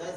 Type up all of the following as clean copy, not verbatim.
10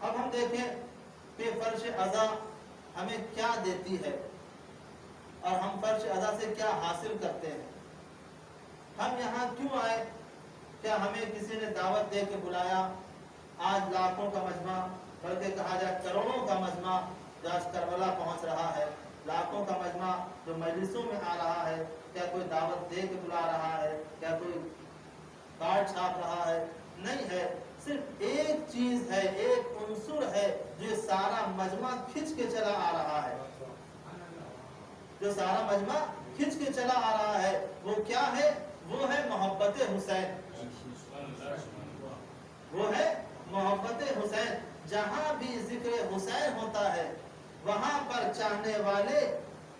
اب ہم دیکھیں کہ فرش ازا ہمیں کیا دیتی ہے اور ہم فرش ازا سے کیا حاصل کرتے ہیں. ہم یہاں کیوں آئے؟ کیا ہمیں کسی نے دعوت دے کے بلایا؟ آج لاکھوں کا مجمع، بلکہ کہا جائے کروڑوں کا مجمع جو آج کربلا پہنچ رہا ہے، لاکھوں کا مجمع جو مجلسوں میں آ رہا ہے، کیا کوئی دعوت دے کے بلا رہا ہے؟ کیا کوئی کارڈ چھاپ رہا ہے؟ نہیں ہے. صرف ایک چیز ہے، ایک عنصر ہے جو سارا مجمع کھنچ کے چلا آ رہا ہے. جو سارا مجمع کھنچ کے چلا آ رہا ہے وہ کیا ہے؟ وہ ہے محبت حسین. وہ ہے محبت حسین. جہاں بھی ذکر حسین ہوتا ہے وہاں پر چاہنے والے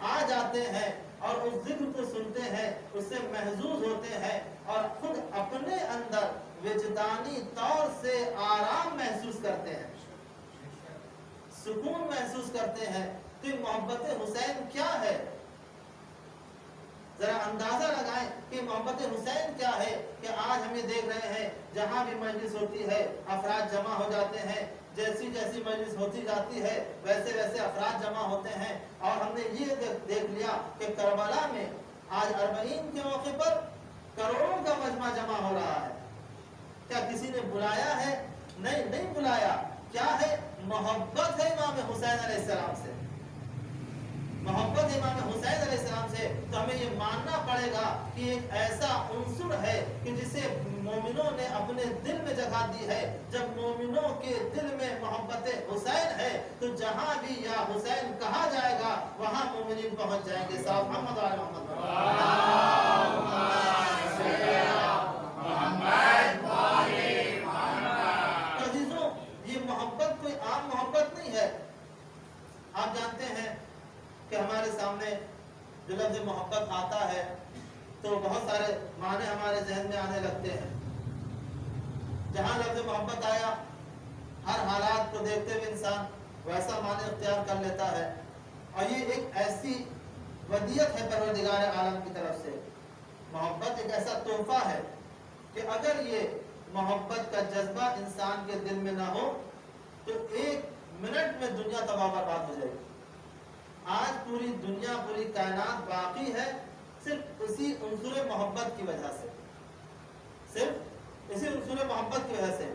آ جاتے ہیں اور اس ذکر کو سنتے ہیں، اس سے محظوظ ہوتے ہیں اور خود اپنے اندر وجدانی طور سے آرام محسوس کرتے ہیں، سکون محسوس کرتے ہیں. کہ محبت حسین کیا ہے؟ ذرا اندازہ لگائیں کہ محبت حسین کیا ہے. کہ آج ہمیں دیکھ رہے ہیں جہاں بھی مجلس ہوتی ہے افراد جمع ہو جاتے ہیں، جیسی جیسی مجلس ہوتی جاتی ہے ویسے ویسے افراد جمع ہوتے ہیں. اور ہم نے یہ دیکھ لیا کہ کربلا میں آج اربعین کے موقع پر کروڑوں کا مجمع جمع ہو رہا ہے. کیا کسی نے بلایا ہے؟ نہیں بلایا. کیا ہے؟ محبت ہے امام حسین علیہ السلام سے. محبت امام حسین علیہ السلام سے. تو ہمیں یہ ماننا پڑے گا کہ ایک ایسا عنصر ہے کہ جسے مومنوں نے اپنے دل میں جگہ دی ہے. جب مومنوں کے دل میں محبت حسین ہے تو جہاں بھی یا حسین کہا جائے گا وہاں مومنین پہنچ جائیں گے. صاحب محمد علیہ محمد. عزیزوں، یہ محبت کوئی عام محبت نہیں ہے. آپ جانتے ہیں کہ ہمارے سامنے جو لفظ محبت آتا ہے تو بہت سارے معنی ہمارے ذہن میں آنے لگتے ہیں. جہاں لفظ محبت آیا ہر حالات کو دیکھتے ہوئے انسان ویسا معنی اختیار کر لیتا ہے. اور یہ ایک ایسی ودیت ہے پروردگار عالم کی طرف سے. محبت ایک ایسا تحفہ ہے کہ اگر یہ محبت کا جذبہ انسان کے دل میں نہ ہو تو ایک منٹ میں دنیا تباہ برباد ہو جائے گی. آج پوری دنیا، پوری کائنات باقی ہے صرف اسی عنصر محبت کی وجہ سے. صرف اسی عنصر محبت کی وجہ سے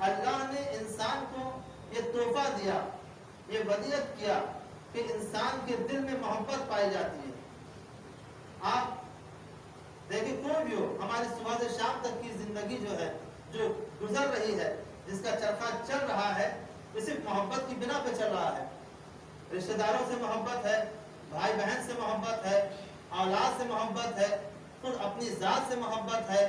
اللہ نے انسان کو یہ تحفہ دیا، یہ ودیت کیا کہ انسان کے دل میں محبت پائی جاتی ہے. آپ دیکھیں کوئی بھی ہو، ہماری صبح سے شام تک کی زندگی جو ہے، جو گزر رہی ہے، جس کا چرخہ چل رہا ہے، وہ صرف محبت کی بنا پہ چل رہا ہے. رشتہ داروں سے محبت ہے، بھائی بہن سے محبت ہے، اولاد سے محبت ہے، خود اپنی ذات سے محبت ہے،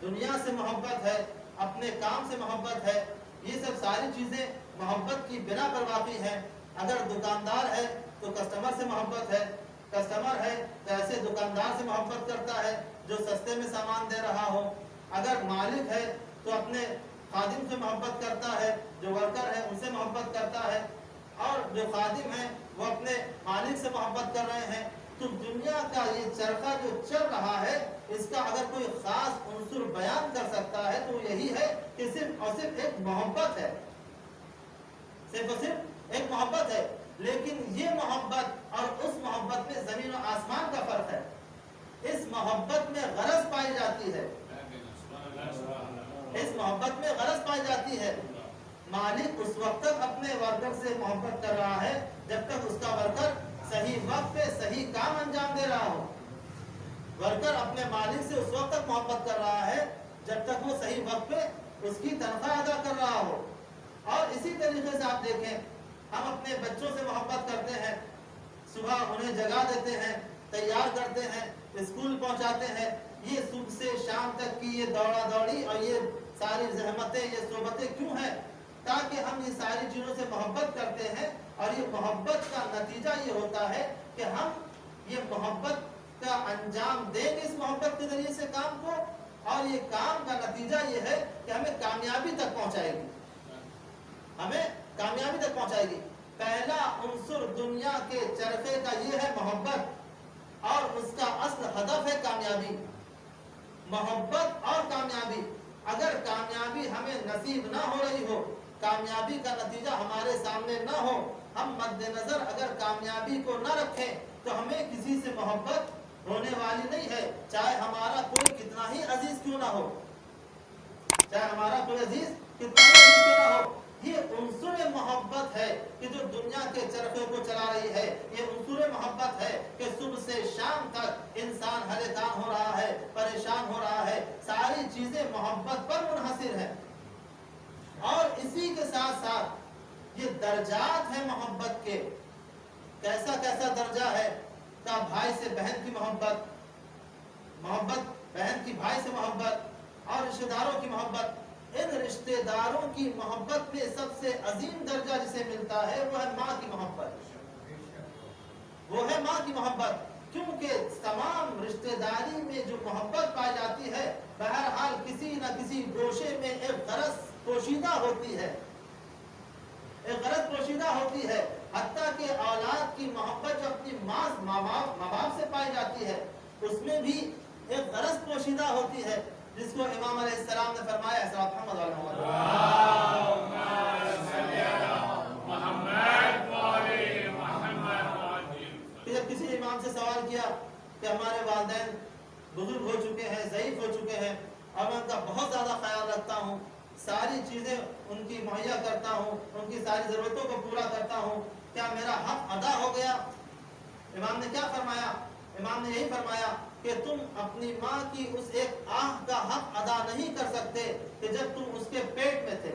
دنیا سے محبت ہے، اپنے کام سے محبت ہے. یہ سب ساری چیزیں محبت کی بنا پر واقع ہیں. اگر دکاندار ہے تو کسٹمر سے محبت ہے، کسٹمر ہے تو ایسے دکاندار سے محبت کرتا ہے جو سستے میں سامان دے رہا ہو. اگر مالک ہے تو اپنے خادم سے محبت کرتا ہے، جو ورکر ہے ان سے محبت کرتا ہے، اور جو خادم ہیں وہ اپنے مالک سے محبت کر رہے ہیں. تو دنیا کا یہ چرخہ جو چل رہا ہے اس کا اگر کوئی خاص عنصر بیان کر سکتا ہے تو یہی ہے کہ صرف اور صرف ایک محبت ہے. صرف اور صرف ایک محبت ہے. لیکن یہ محبت اور اس محبت میں زمین و آسمان کا فرق ہے. اس محبت میں غرض پائی جاتی ہے، اس محبت میں غرض پائی جاتی ہے. مالک اس وقت تک اپنے ورکر سے محبت کر رہا ہے جب تک اس کا ورکر صحیح وقت پہ صحیح کام انجام دے رہا ہو. ورکر اپنے مالک سے اس وقت تک محبت کر رہا ہے جب تک وہ صحیح وقت پہ اس کی تنخواہ ادا کر رہا ہو. اور اسی طریقے سے آپ دیکھیں، ہم اپنے بچوں سے محبت کرتے ہیں، صبح انہیں جگا دیتے ہیں، تیار کرتے ہیں، اسکول پہنچاتے ہیں. یہ صبح سے شام تک کی یہ دوڑا دوڑی اور یہ ساری زحمتیں، یہ صحبتیں کیوں ہیں؟ تاکہ ہم یہ ساری چیزوں سے محبت کرتے ہیں. اور یہ محبت کا نتیجہ یہ ہوتا ہے کہ ہم یہ محبت کا انجام دیں گے اس محبت کے ذریعے سے کام کو، اور یہ کام کا نتیجہ یہ ہے کہ ہمیں کامیابی تک پہنچائے گی، ہمیں کامیابی تک پہنچائے گی. پہلا عنصر دنیا کے چرخے کا یہ ہے محبت، اور اس کا اصل ہدف ہے کامیابی. محبت اور کامیابی. اگر کامیابی ہمیں نصیب نہ ہو رہی ہو کامیابی کا نتیجہ ہمارے سامنے نہ ہو، ہم مد نظر اگر کامیابی کو نہ رکھیں تو ہمیں کسی سے محبت ہونے والی نہیں ہے، چاہے ہمارا کوئی کتنا ہی عزیز کیوں نہ ہو، چاہے ہمارا کوئی عزیز کتنا ہی عزیز کیوں نہ ہو۔ یہ عنصر محبت ہے کہ جو دنیا کے چرخے کو چلا رہی ہے، یہ عنصر محبت ہے کہ صبح سے شام تک انسان ہلکان ہو رہا ہے، پریشان ہو رہا ہے، ساری چیزیں محبت پر منحصر ہیں۔ اور اسی کے ساتھ ساتھ یہ درجات ہیں محبت کے، کیسا کیسا درجہ ہے کہ بھائی سے بہن کی محبت، محبت بہن کی بھائی سے محبت اور رشتہ داروں کی محبت۔ ان رشتہ داروں کی محبت میں سب سے عظیم درجہ جسے ملتا ہے وہ ہے ماں کی محبت، وہ ہے ماں کی محبت، کیونکہ تمام رشتہ داری میں جو محبت پائی جاتی ہے بہرحال کسی نہ کسی گوشے میں ایک غرض پوشیدہ ہوتی ہے، ایک غرض پوشیدہ ہوتی ہے۔ حتیٰ کہ اولاد کی محبت جو اپنی ماں باپ سے پائی جاتی ہے اس میں بھی ایک غرض پوشیدہ ہوتی ہے، جس کو امام علیہ السلام نے فرمایا ہے صلی محمد علیہ کہ جب کسی امام سے سوال کیا کہ ہمارے والدین بزرگ ہو چکے ہیں، ضعیف ہو چکے ہیں اور میں ان کا بہت زیادہ خیال رکھتا ہوں، ساری چیزیں ان کی مہیا کرتا ہوں، ان کی ساری ضرورتوں کو پورا کرتا ہوں، کیا میرا حق ادا ہو گیا؟ امام نے کیا فرمایا؟ امام نے یہی فرمایا کہ تم اپنی ماں کی اس ایک آہ کا حق ادا نہیں کر سکتے کہ جب تم اس کے پیٹ میں تھے،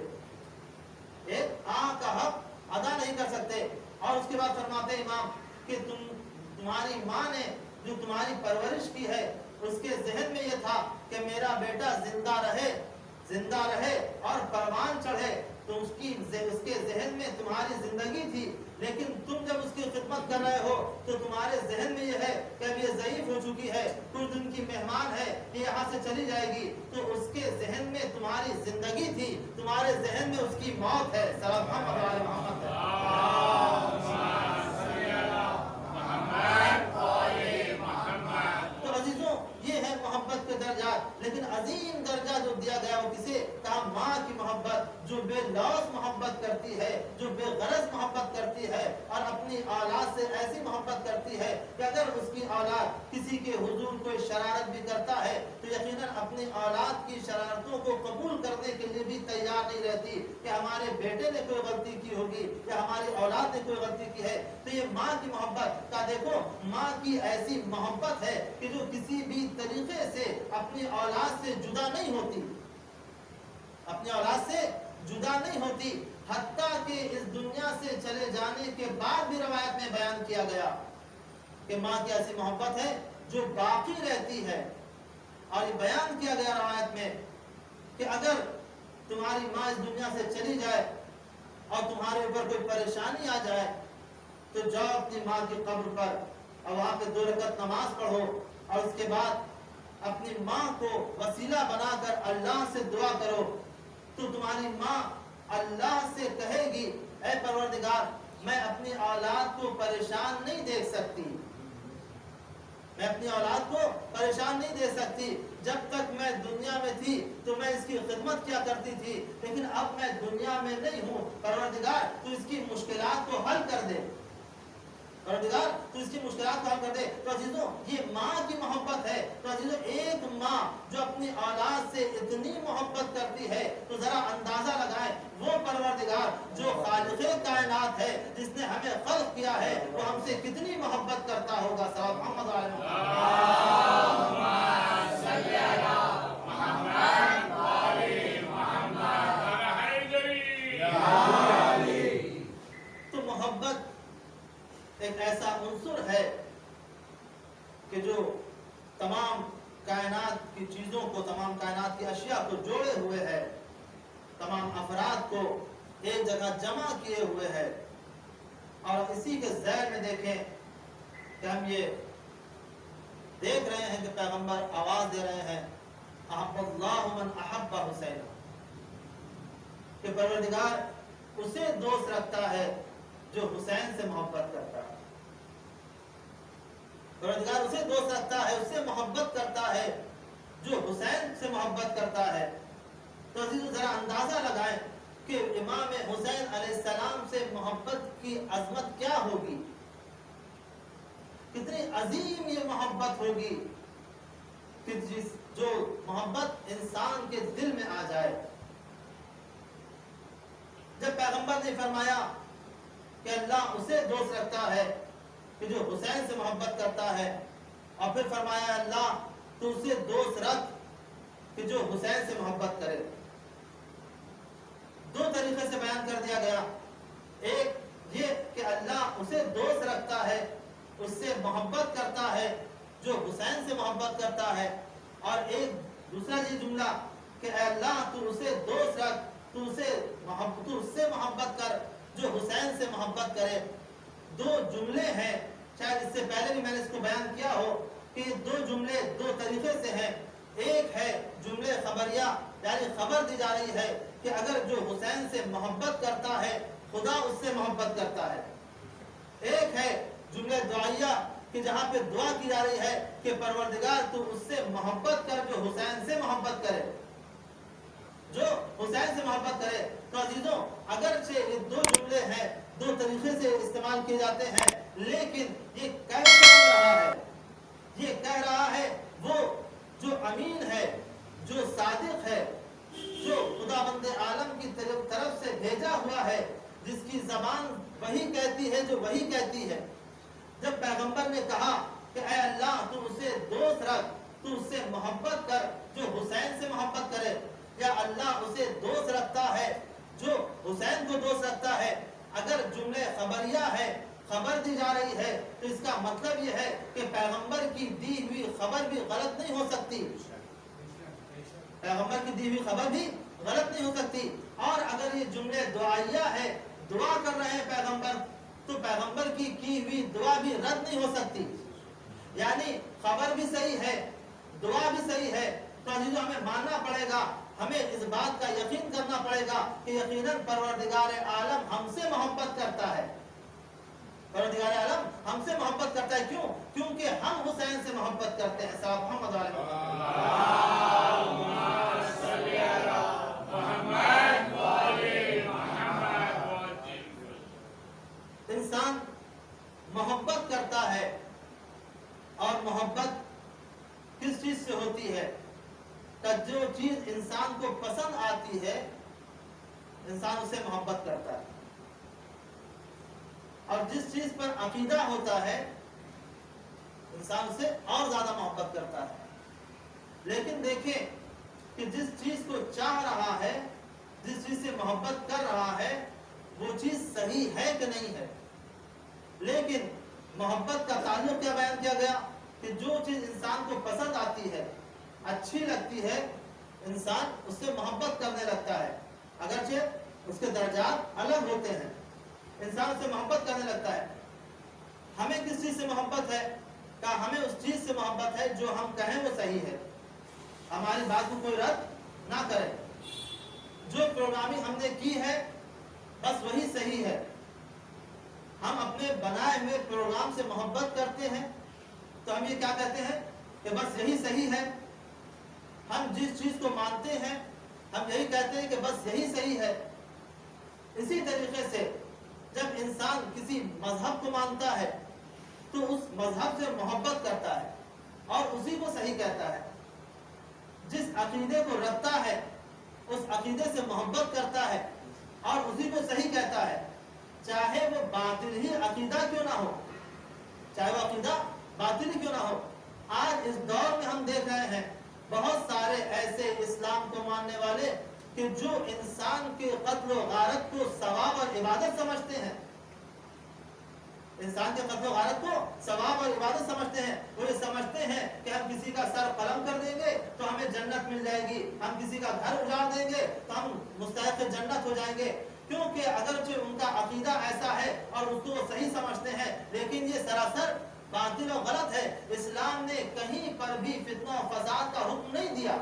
ایک آہ کا حق ادا نہیں کر سکتے۔ اور اس کے بعد فرماتے امام کہ تمہاری ماں نے جو تمہاری پرورش کی ہے اس کے ذہن میں یہ تھا کہ میرا بیٹا زندہ رہے اور پروان چڑھے، تو اس کے ذہن میں تمہاری زندگی تھی، لیکن تم جب اس کی خدمت کر رہے ہو تو تمہارے ذہن میں یہ ہے کہ اب یہ ضعیف ہو چکی ہے، کچھ دن کی مہمان ہے، یہ یہاں سے چلی جائے گی، تو اس کے ذہن میں تمہاری زندگی تھی، تمہارے ذہن میں اس کی موت ہے۔ تو عزیزوں یہ ہے محبت کے درجات، لیکن عظیم درجہ جو دیا گیا وہ کسے؟ کہا ماں کی محبت، جو بے لوث محبت کرتی ہے، جو بے غرض محبت کرتی ہے اور اپنی اولاد سے ایسی محبت کرتی ہے کہ اگر اس کی اولاد کسی کے حضور کوئی شرارت بھی کرتا ہے تو یقیناً اپنی اولاد کی شرارتوں کو قبول کرنے کے لیے بھی تیار نہیں رہتی کہ ہمارے بیٹے نے کوئی غلطی کی ہوگی یا ہماری اولاد نے کوئی غلطی کی ہے۔ تو یہ ماں کی محبت کا دیکھو، ماں کی ایسی محبت ہے کہ جو کسی بھی طریقے سے اپنی اولاد سے جدا نہیں ہوتی، اپنی اولاد سے جدا نہیں ہوتی، حتیٰ کہ اس دنیا سے چلے جانے کے بعد بھی روایت میں بیان کیا گیا کہ ماں کی ایسی محبت ہے جو باقی رہتی ہے۔ اور یہ بیان کیا گیا روایت میں کہ اگر تمہاری ماں اس دنیا سے چلی جائے اور تمہارے اوپر کوئی پریشانی آ جائے تو جاؤ اپنی ماں کی قبر پر اور وہاں پہ 2 رکعت نماز پڑھو اور اس کے بعد اپنی ماں کو وسیلہ بنا کر اللہ سے دعا کرو، تو تمہاری ماں اللہ سے کہے گی اے پروردگار میں اپنی اولاد کو پریشان نہیں دیکھ سکتی، میں اپنی اولاد کو پریشان نہیں دے سکتی، جب تک میں دنیا میں تھی تو میں اس کی خدمت کیا کرتی تھی، لیکن اب میں دنیا میں نہیں ہوں، پروردگار تو اس کی مشکلات کو حل کر دے، پروردگار تو اس کی مشکلات کو حل کر دے۔ تو عزیزوں یہ ماں کی محبت ہے۔ تو عزیزوں ایک ماں جو اپنی اولاد سے اتنی محبت کرتی ہے تو ذرا اندازہ لگائیں وہ پروردگار جو خالق کائنات ہے، جس نے ہمیں خلق کیا ہے، وہ ہم سے کتنی محبت کرتا ہوگا۔ صلی محمد علیہ تو محبت ایک ایسا عنصر ہے کہ جو تمام کائنات کی چیزوں کو، تمام کائنات کی اشیاء کو جوڑے ہوئے ہے، تمام افراد کو ایک جگہ جمع کیے ہوئے ہے۔ اور اسی کے ذیل میں دیکھیں کہ ہم یہ دیکھ رہے ہیں کہ پیغمبر آواز دے رہے ہیں احب اللہ من احب حسین، کہ پروردگار اسے دوست رکھتا ہے جو حسین سے محبت کرتا ہے، پروردگار اسے دوست رکھتا ہے، اس سے محبت کرتا ہے جو حسین سے محبت کرتا ہے۔ تو عزیزو ذرا اندازہ لگائیں کہ کہ امام حسین علیہ السلام سے محبت کی عظمت کیا ہوگی، کتنی عظیم یہ محبت ہوگی کہ جو محبت انسان کے دل میں آ جائے۔ جب پیغمبر نے فرمایا کہ اللہ اسے دوست رکھتا ہے کہ جو حسین سے محبت کرتا ہے، اور پھر فرمایا اللہ تو اسے دوست رکھ کہ جو حسین سے محبت کرے، دو طریقے سے بیان کر دیا گیا۔ ایک یہ کہ اللہ اسے دوست رکھتا ہے، اس سے محبت کرتا ہے جو حسین سے محبت کرتا ہے، اور ایک دوسرا یہ جملہ کہ اے اللہ تو اسے دوست رکھ، تو اس سے محبت کر جو حسین سے محبت کرے۔ دو جملے ہیں، شاید اس سے پہلے بھی میں نے اس کو بیان کیا ہو کہ دو جملے دو طریقے سے ہیں۔ ایک ہے جملے خبریہ، یعنی خبر دی جا رہی ہے کہ اگر جو حسین سے محبت کرتا ہے خدا اس سے محبت کرتا ہے۔ ایک ہے جملے دعائیہ کہ جہاں پہ دعا کی جا رہی ہے کہ پروردگار تو اس سے محبت کر جو حسین سے محبت کرے، جو حسین سے محبت کرے۔ تو عزیزوں اگرچہ یہ دو جملے ہیں، دو طریقے سے استعمال کیے جاتے ہیں، لیکن یہ کہہ رہا ہے، یہ کہہ رہا ہے وہ جو امین ہے، جو صادق ہے، جو خداوند عالم کی طرف سے بھیجا ہوا ہے، جس کی زبان وہی کہتی ہے جو وہی کہتی ہے۔ جب پیغمبر نے کہا کہ اے اللہ تو اسے دوست رکھ، تو اس سے محبت کر جو حسین سے محبت کرے، یا اللہ اسے دوست رکھتا ہے جو حسین کو دوست رکھتا ہے، اگر جملے خبریہ ہے، خبر دی جا رہی ہے، تو اس کا مطلب یہ ہے کہ پیغمبر کی دی ہوئی خبر بھی غلط نہیں ہو سکتی، پیغمبر کی دی ہوئی خبر بھی غلط نہیں ہو سکتی۔ اور اگر یہ جملے دعائیہ ہے، دعا کر رہے ہیں پیغمبر، تو پیغمبر کی ہوئی دعا بھی رد نہیں ہو سکتی، یعنی خبر بھی صحیح ہے، دعا بھی صحیح ہے۔ تو عزیزوں ہمیں ماننا پڑے گا، ہمیں اس بات کا یقین کرنا پڑے گا کہ یقیناً پروردگار عالم ہم سے محبت کرتا ہے، پروردگار عالم ہم سے محبت کرتا ہے۔ کیوں؟ کیونکہ ہم حسین سے محبت کرتے ہیں۔ صاحب محمد علیہ انسان محبت کرتا ہے، اور محبت کس چیز سے ہوتی ہے؟ کہ جو چیز انسان کو پسند آتی ہے انسان اسے محبت کرتا ہے، اور جس چیز پر عقیدہ ہوتا ہے انسان اسے اور زیادہ محبت کرتا ہے۔ لیکن دیکھیں کہ جس چیز کو چاہ رہا ہے، جس چیز سے محبت کر رہا ہے، وہ چیز صحیح ہے کہ نہیں ہے۔ لیکن محبت کا تعلق کیا بیان کیا گیا کہ جو چیز انسان کو پسند آتی ہے، اچھی لگتی ہے، انسان اس سے محبت کرنے لگتا ہے، اگرچہ اس کے درجات الگ ہوتے ہیں، انسان سے محبت کرنے لگتا ہے۔ ہمیں کس چیز سے محبت ہے؟ کہ ہمیں اس چیز سے محبت ہے جو ہم کہیں وہ صحیح ہے، ہماری بات کو کوئی رد نہ کرے، جو پروگرامنگ ہم نے کی ہے بس وہی صحیح ہے۔ ہم اپنے بنائے ہوئے پروگرام سے محبت کرتے ہیں تو ہم یہ کیا کہتے ہیں کہ بس یہی صحیح ہے۔ ہم جس چیز کو مانتے ہیں ہم یہی کہتے ہیں کہ بس یہی صحیح ہے۔ اسی طریقے سے جب انسان کسی مذہب کو مانتا ہے تو اس مذہب سے محبت کرتا ہے اور اسی کو صحیح کہتا ہے، جس عقیدے کو رکھتا ہے اس عقیدے سے محبت کرتا ہے اور اسی کو صحیح کہتا ہے، چاہے وہ باطل ہی عقیدہ کیوں نہ ہو، چاہے وہ عقیدہ باطل ہی کیوں نہ ہو۔ آج اس دور میں ہم دیکھ رہے ہیں بہت سارے ایسے اسلام کو ماننے والے کہ جو انسان کے قتل و غارت کو ثواب اور عبادت سمجھتے ہیں، انسان کے قتل و غارت کو ثواب اور عبادت سمجھتے ہیں۔ وہ یہ سمجھتے ہیں کہ ہم کسی کا سر قلم کر دیں گے تو ہمیں جنت مل جائے گی، ہم کسی کا گھر اجاڑ دیں گے تو ہم مستحق جنت ہو جائیں گے، کیونکہ اگرچہ ان کا عقیدہ ایسا ہے اور اس کو صحیح سمجھتے ہیں، لیکن یہ سراسر باطل و غلط ہے۔ اسلام نے کہیں پر بھی فتنہ و فساد کا حکم نہیں دیا،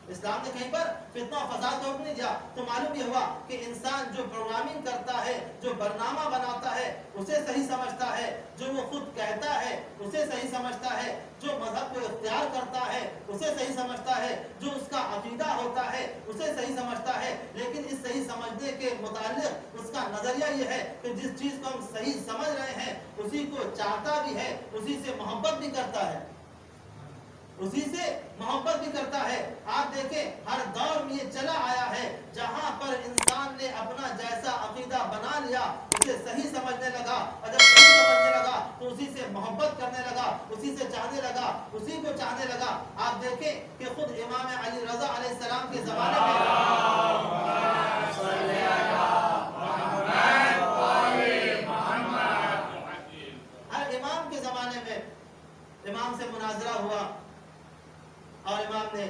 اسلام نے کہیں پر فتنہ و فساد کا حکم نہیں دیا۔ تو معلوم یہ ہوا کہ انسان جو پروگرامنگ کرتا ہے، جو برنامہ بناتا ہے اسے صحیح سمجھتا ہے، جو وہ خود کہتا ہے اسے صحیح سمجھتا ہے، جو مذہب کو اختیار کرتا ہے اسے صحیح سمجھتا ہے، جو اس کا عقیدہ ہوتا ہے اسے صحیح سمجھتا ہے۔ لیکن اس صحیح کے متعلق اس کا نظریہ یہ ہے کہ جس چیز کو ہم صحیح سمجھ رہے ہیں اسی کو چاہتا بھی ہے، اسی سے محبت بھی کرتا ہے، اسی سے محبت بھی کرتا ہے۔ آپ دیکھیں ہر دور میں یہ چلا آیا ہے، جہاں پر انسان نے اپنا جیسا عقیدہ بنا لیا اسے صحیح سمجھنے لگا، اور جب صحیح سمجھنے لگا تو اسی سے محبت کرنے لگا، اسی سے چاہنے لگا، اسی کو چاہنے لگا۔ آپ دیکھیں کہ خود امام علی رضا علیہ السلام کے زمانے میں ہر امام کے زمانے میں امام سے مناظرہ ہوا اور امام نے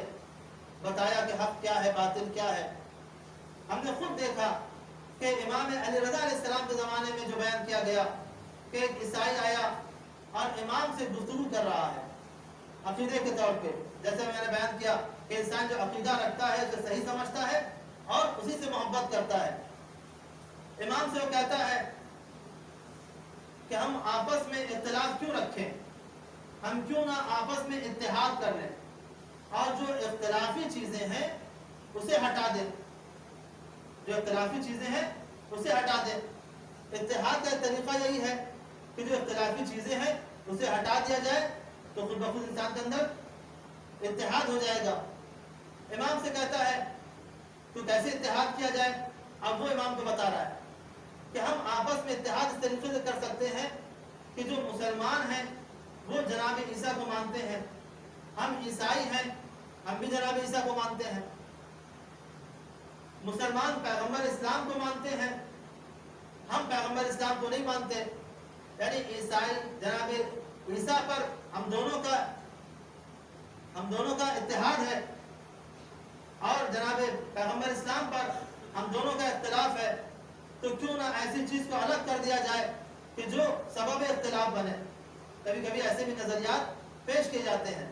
بتایا کہ حق کیا ہے، باطل کیا ہے۔ ہم نے خود دیکھا کہ امام علی رضا علیہ السلام کے زمانے میں جو بیان کیا گیا کہ ایک عیسائی آیا اور امام سے گفتگو کر رہا ہے عقیدے کے طور پہ، جیسے میں نے بیان کیا کہ انسان جو عقیدہ رکھتا ہے اسے صحیح سمجھتا ہے اور اسی سے محبت کرتا ہے۔ امام سے وہ کہتا ہے کہ ہم آپس میں اختلاف کیوں رکھیں، ہم کیوں نہ آپس میں اتحاد کر لیں اور جو اختلافی چیزیں ہیں اسے ہٹا دیں، جو اختلافی چیزیں ہیں اسے ہٹا دیں۔ اتحاد کا طریقہ یہی ہے کہ جو اختلافی چیزیں ہیں اسے ہٹا دیا جائے تو خود بخود انسان کے اندر اتحاد ہو جائے گا۔ امام سے کہتا ہے تو کیسے اتحاد کیا جائے؟ اب وہ امام کو بتا رہا ہے کہ ہم آپس میں اتحاد اس طریقے سے کر سکتے ہیں کہ جو مسلمان ہیں وہ جناب عیسیٰ کو مانتے ہیں، ہم عیسائی ہیں ہم بھی جناب عیسیٰ کو مانتے ہیں، مسلمان پیغمبر اسلام کو مانتے ہیں، ہم پیغمبر اسلام کو نہیں مانتے، یعنی عیسائی جناب عیسیٰ پر ہم دونوں کا اتحاد ہے اور جناب پیغمبر اسلام پر ہم دونوں کا اختلاف ہے، تو کیوں نہ ایسی چیز کو الگ کر دیا جائے کہ جو سبب اختلاف بنے۔ کبھی کبھی ایسے بھی نظریات پیش کیے جاتے ہیں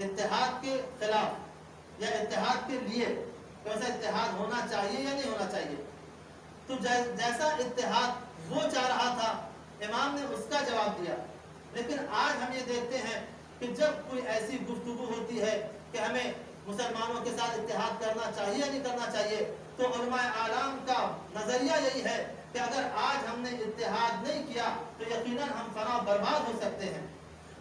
اتحاد کے خلاف یا اتحاد کے لیے، ویسا اتحاد ہونا چاہیے یا نہیں ہونا چاہیے۔ تو جیسا اتحاد وہ چاہ رہا تھا امام نے اس کا جواب دیا، لیکن آج ہم یہ دیکھتے ہیں کہ جب کوئی ایسی گفتگو ہوتی ہے کہ ہمیں مسلمانوں کے ساتھ اتحاد کرنا چاہیے یا نہیں کرنا چاہیے، تو علماء اعلام کا نظریہ یہی ہے کہ اگر آج ہم نے اتحاد نہیں کیا تو یقیناً ہم فنا برباد ہو سکتے ہیں،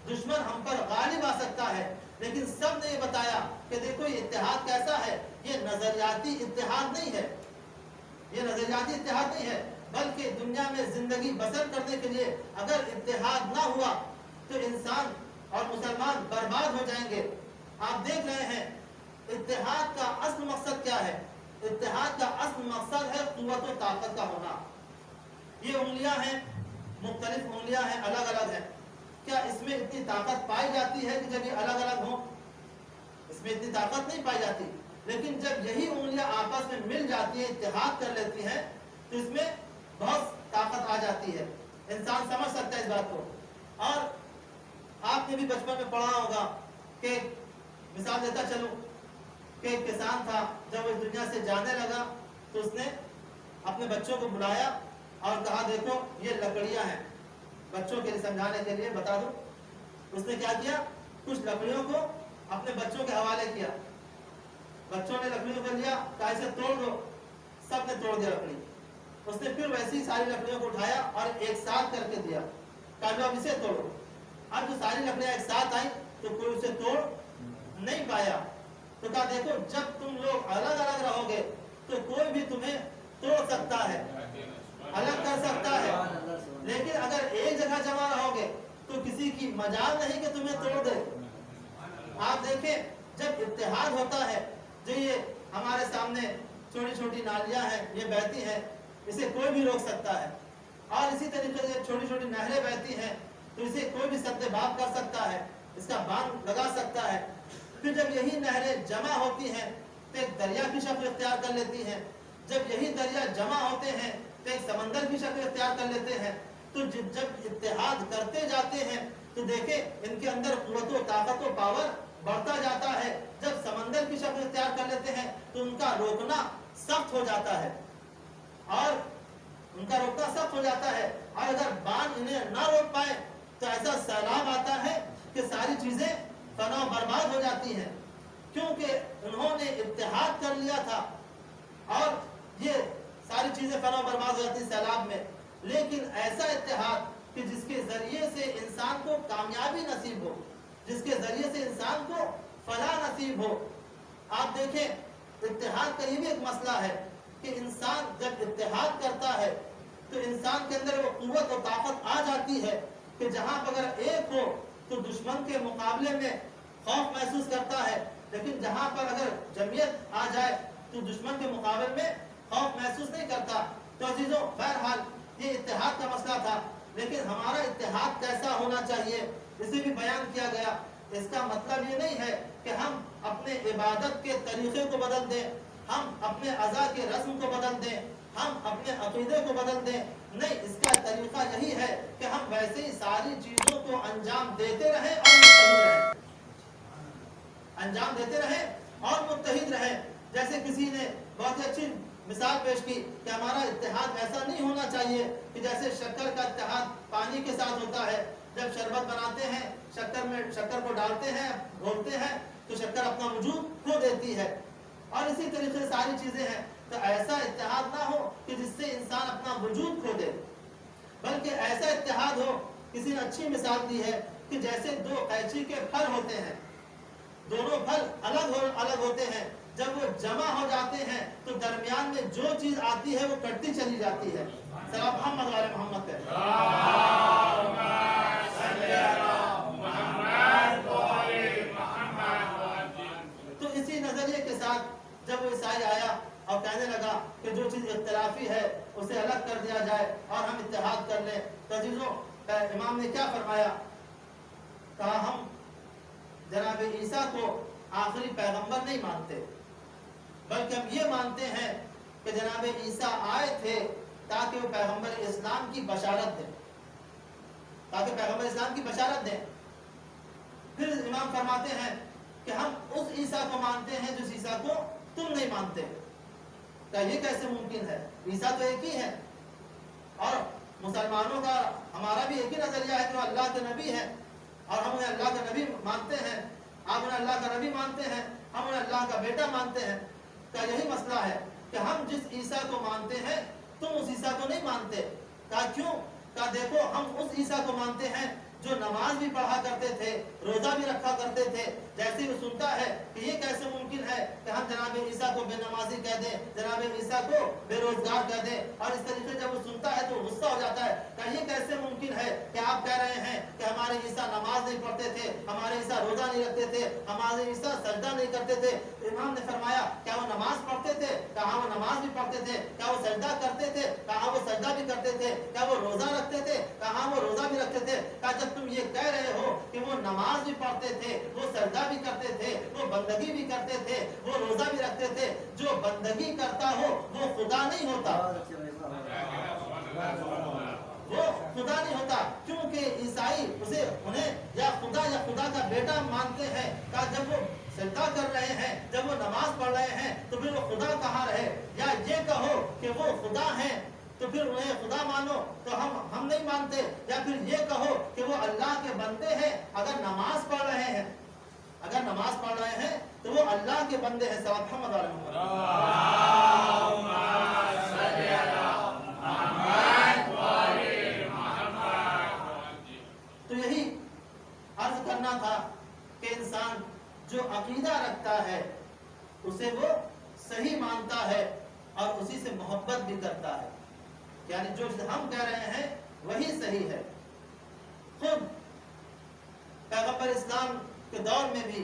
دشمن ہم پر غالب آ سکتا ہے۔ لیکن سب نے یہ بتایا کہ دیکھو یہ اتحاد کیسا ہے، یہ نظریاتی اتحاد نہیں ہے، یہ نظریاتی اتحاد نہیں ہے، بلکہ دنیا میں زندگی بسر کرنے کے لیے اگر اتحاد نہ ہوا تو انسان اور مسلمان برباد ہو جائیں گے۔ آپ دیکھ رہے ہیں اتحاد کا اصل مقصد کیا ہے؟ اتحاد کا اصل مقصد ہے قوت و طاقت کا ہونا۔ یہ انگلیاں ہیں، مختلف انگلیاں ہیں، الگ الگ ہیں، کیا اس میں اتنی طاقت پائی جاتی ہے کہ جب یہ الگ الگ ہوں؟ اس میں اتنی طاقت نہیں پائی جاتی، لیکن جب یہی انگلیاں آپس میں مل جاتی ہیں، اتحاد کر لیتی ہیں، تو اس میں بہت طاقت آ جاتی ہے، انسان سمجھ سکتا ہے اس بات کو۔ اور آپ نے بھی بچپن میں پڑھا ہوگا کہ مثال دیتا چلوں کہ ایک کسان تھا، جب وہ اس دنیا سے جانے لگا تو اس نے اپنے بچوں کو بلایا اور کہا دیکھو یہ لکڑیاں ہیں، بچوں کے لیے سمجھانے کے لیے بتا دو۔ اس نے کیا کیا؟ کچھ لکڑیوں کو اپنے بچوں کے حوالے کیا، بچوں نے لکڑیوں کو لیا، کہا اسے توڑ دو، سب نے توڑ دیا لکڑی۔ اس نے پھر ویسی ساری لکڑیوں کو اٹھایا اور ایک ساتھ کر کے دیا، کہا جو اب اسے توڑو۔ اب جو ساری لکڑیاں ایک ساتھ آئیں تو کوئی اسے توڑ نہیں پایا، تو کہا دیکھو جب تم لوگ الگ الگ رہو گے تو کوئی بھی تمہیں توڑ سکتا ہے، الگ کر سکتا ہے، لیکن اگر ایک جگہ جمع رہو گے تو کسی کی مجال نہیں کہ تمہیں توڑ دے۔ آپ دیکھیں جب اتحاد ہوتا ہے، جو یہ ہمارے سامنے چھوٹی چھوٹی نالیاں ہیں یہ بہتی ہیں، اسے کوئی بھی روک سکتا ہے، اور اسی طریقے سے چھوٹی چھوٹی نہریں بہتی ہیں تو اسے کوئی بھی سد باب کر سکتا ہے، اس کا باندھ لگا سکتا ہے۔ پھر جب یہی نہریں جمع ہوتی ہیں تو ایک دریا کی شکل اختیار کر لیتی ہیں، جب یہی دریا جمع ہوتے ہیں تو ایک سمندر کی شکل اختیار کر لیتے ہیں۔ تو جب اتحاد کرتے جاتے ہیں تو دیکھیں ان کے اندر قوت و طاقت و پاور بڑھتا جاتا ہے۔ جب سمندر کی شکل اختیار کر لیتے ہیں تو ان کا روکنا سخت ہو جاتا ہے، اور اگر باندھ انہیں نہ روک پائے تو ایسا سیلاب آتا ہے کہ ساری چیزیں فنا برباد ہو جاتی ہیں، کیونکہ انہوں نے اتحاد کر لیا تھا اور یہ ساری چیزیں فنا برباد ہو جاتی ہیں سیلاب میں، لیکن ایسا اتحاد کہ جس کے ذریعے سے انسان کو کامیابی نصیب ہو، جس کے ذریعے سے انسان کو فلاح نصیب ہو۔ آپ دیکھیں اتحاد کا یہ بھی ایک مسئلہ ہے کہ انسان جب اتحاد کرتا ہے تو انسان کے اندر وہ قوت و طاقت آ جاتی ہے کہ جہاں پر اگر ایک ہو تو دشمن کے مقابلے میں خوف محسوس کرتا ہے، لیکن جہاں پر اگر جمعیت آ جائے تو دشمن کے مقابلے میں خوف محسوس نہیں کرتا۔ تو عزیزوں، بہرحال یہ اتحاد کا مسئلہ تھا، لیکن ہمارا اتحاد کیسا ہونا چاہیے اسے بھی بیان کیا گیا۔ اس کا مطلب یہ نہیں ہے کہ ہم اپنے عبادت کے طریقے کو بدل دیں، ہم اپنے اعضاء کے رسم کو بدل دیں، ہم اپنے عقیدے کو بدل دیں، نہیں، اس کا طریقہ یہی ہے کہ ہم ویسے ہی ساری چیزوں کو انجام دیتے رہیں اور متحد رہیں، انجام دیتے رہیں اور متحد رہیں۔ جیسے کسی نے بہت ہی اچھی مثال پیش کی کہ ہمارا اتحاد ایسا نہیں ہونا چاہیے کہ جیسے شکر کا اتحاد پانی کے ساتھ ہوتا ہے، جب شربت بناتے ہیں شکر کو ڈالتے ہیں، گھولتے ہیں تو شکر اپنا وجود کھو دیتی ہے، اور اسی طریقے سے ساری چیزیں ہیں۔ تو ایسا اتحاد نہ ہو کہ جس سے انسان اپنا وجود کھو دے، بلکہ ایسا اتحاد ہو، کسی نے اچھی مثال دی ہے کہ جیسے دو قینچی کے پھل ہوتے ہیں، دونوں پھل الگ ہوتے ہیں، جب وہ جمع ہو جاتے ہیں تو درمیان میں جو چیز آتی ہے وہ کٹتی چلی جاتی ہے۔ سلام محمد والے محمد پہ۔ تو اسی نظریے کے ساتھ جب وہ عیسائی آیا اور کہنے لگا کہ جو چیز اختلافی ہے اسے الگ کر دیا جائے اور ہم اتحاد کر لیں، تو عزیزوں امام نے کیا فرمایا؟ کہا ہم جناب عیسیٰ کو آخری پیغمبر نہیں مانتے، بلکہ ہم یہ مانتے ہیں کہ جناب عیسیٰ آئے تھے تاکہ وہ پیغمبر اسلام کی بشارت دیں، تاکہ پیغمبر اسلام کی بشارت دیں۔ پھر امام فرماتے ہیں کہ ہم اس عیسیٰ کو مانتے ہیں جس عیسیٰ کو تم نہیں مانتے۔ کیا یہ کیسے ممکن ہے؟ عیسیٰ تو ایک ہی ہے، اور مسلمانوں کا ہمارا بھی ایک ہی نظریہ ہے کہ وہ اللہ کے نبی ہیں، اور ہم انہیں اللہ کا نبی مانتے ہیں، آپ انہیں اللہ کا نبی مانتے ہیں، ہم انہیں اللہ کا بیٹا مانتے ہیں۔ کیا یہی مسئلہ ہے کہ ہم جس عیسیٰ کو مانتے ہیں تم اس عیسیٰ کو نہیں مانتے؟ کہا کیوں؟ کہا دیکھو ہم اس عیسیٰ کو مانتے ہیں جو نماز بھی پڑھا کرتے تھے، روزہ بھی رکھا کرتے تھے۔ جیسے وہ سنتا ہے کہ یہ کیسے ممکن ہے کہ ہم جناب عیسیٰ کو بے نمازی کہہ دیں، جناب عیسیٰ کو بے روزگار کہہ دیں، اور اس طریقے سے جب وہ سنتا ہے تو غصہ ہو جاتا ہے کہ یہ کیسے ممکن ہے کہ آپ کہہ رہے ہیں کہ ہمارے عیسیٰ نماز نہیں پڑھتے تھے، ہمارے عیسیٰ روزہ نہیں رکھتے تھے، ہمارے عیسیٰ سجدہ نہیں کرتے تھے۔ امام نے فرمایا کیا وہ نماز پڑھتے تھے؟ کہا وہ نماز بھی پڑھتے تھے۔ کیا وہ سجدہ کرتے تھے؟ کہا وہ سجدہ بھی کرتے تھے۔ کیا وہ روزہ رکھتے تھے؟ کہا وہ روزہ بھی رکھتے تھے۔ کہا جب تم یہ کہہ رہے ہو کہ وہ نماز بھی پڑھتے تھے، وہ سجدہ بھی کرتے تھے، وہ بندگی بھی کرتے تھے، وہ روزہ بھی رکھتے تھے، جو بندگی کرتا ہو وہ خدا نہیں ہوتا، وہ خدا نہیں ہوتا، کیونکہ عیسائی انہیں یا خدا کا بیٹا مانتے ہیں۔ کہا جب وہ سجدہ کر رہے ہیں، جب وہ نماز پڑھ رہے ہیں تو پھر وہ خدا کہاں رہے؟ یا یہ کہو کہ وہ خدا ہیں تو پھر انہیں خدا مانو، تو ہم نہیں مانتے، یا پھر یہ کہو کہ وہ اللہ کے بندے ہیں اگر نماز پڑھ رہے ہیں، اگر نماز پڑھ رہے ہیں تو وہ اللہ کے بندے ہیں۔ صلی اللہ علیہ وسلم۔ تو یہی عرض کرنا تھا کہ انسان جو عقیدہ رکھتا ہے اسے وہ صحیح مانتا ہے اور اسی سے محبت بھی کرتا ہے، یعنی جو ہم کہہ رہے ہیں وہی صحیح ہے۔ خود پیغمبر اسلام کے دور میں بھی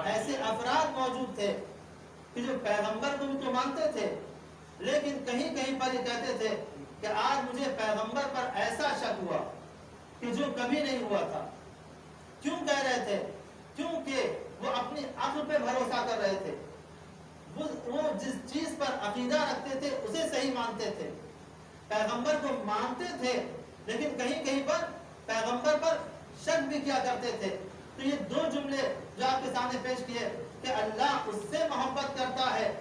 ایسے افراد موجود تھے کہ جو پیغمبر کو بھی تو مانتے تھے، لیکن کہیں کہیں پر یہ کہتے تھے کہ آج مجھے پیغمبر پر ایسا شک ہوا کہ جو کبھی نہیں ہوا تھا۔ کیوں کہہ رہے تھے؟ کیونکہ وہ اپنی عقل پہ بھروسہ کر رہے تھے، وہ جس چیز پر عقیدہ رکھتے تھے اسے صحیح مانتے تھے، پیغمبر کو مانتے تھے، لیکن کہیں کہیں پر پیغمبر پر شک بھی کیا کرتے تھے۔ تو یہ دو جملے جو آپ کے سامنے پیش کیے کہ اللہ اس سے محبت کرتا ہے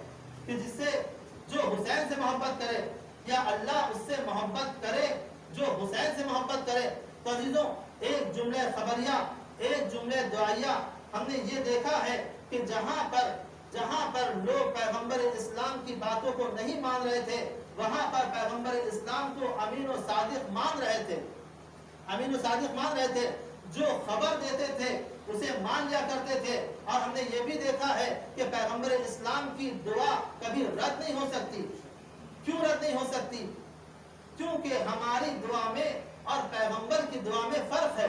کہ جس سے جو حسین سے محبت کرے، یا اللہ اس سے محبت کرے جو حسین سے محبت کرے۔ تو عزیزوں ایک جملہ خبریہ ایک جملے دعائیہ ہم نے یہ دیکھا ہے کہ جہاں پر لوگ پیغمبر اسلام کی باتوں کو نہیں مان رہے تھے وہاں پر پیغمبر اسلام کو امین و صادق مان رہے تھے، امین و صادق مان رہے تھے، جو خبر دیتے تھے اسے مان لیا کرتے تھے۔ اور ہم نے یہ بھی دیکھا ہے کہ پیغمبر اسلام کی دعا کبھی رد نہیں ہو سکتی۔ کیوں رد نہیں ہو سکتی؟ کیونکہ ہماری دعا میں اور پیغمبر کی دعا میں فرق ہے،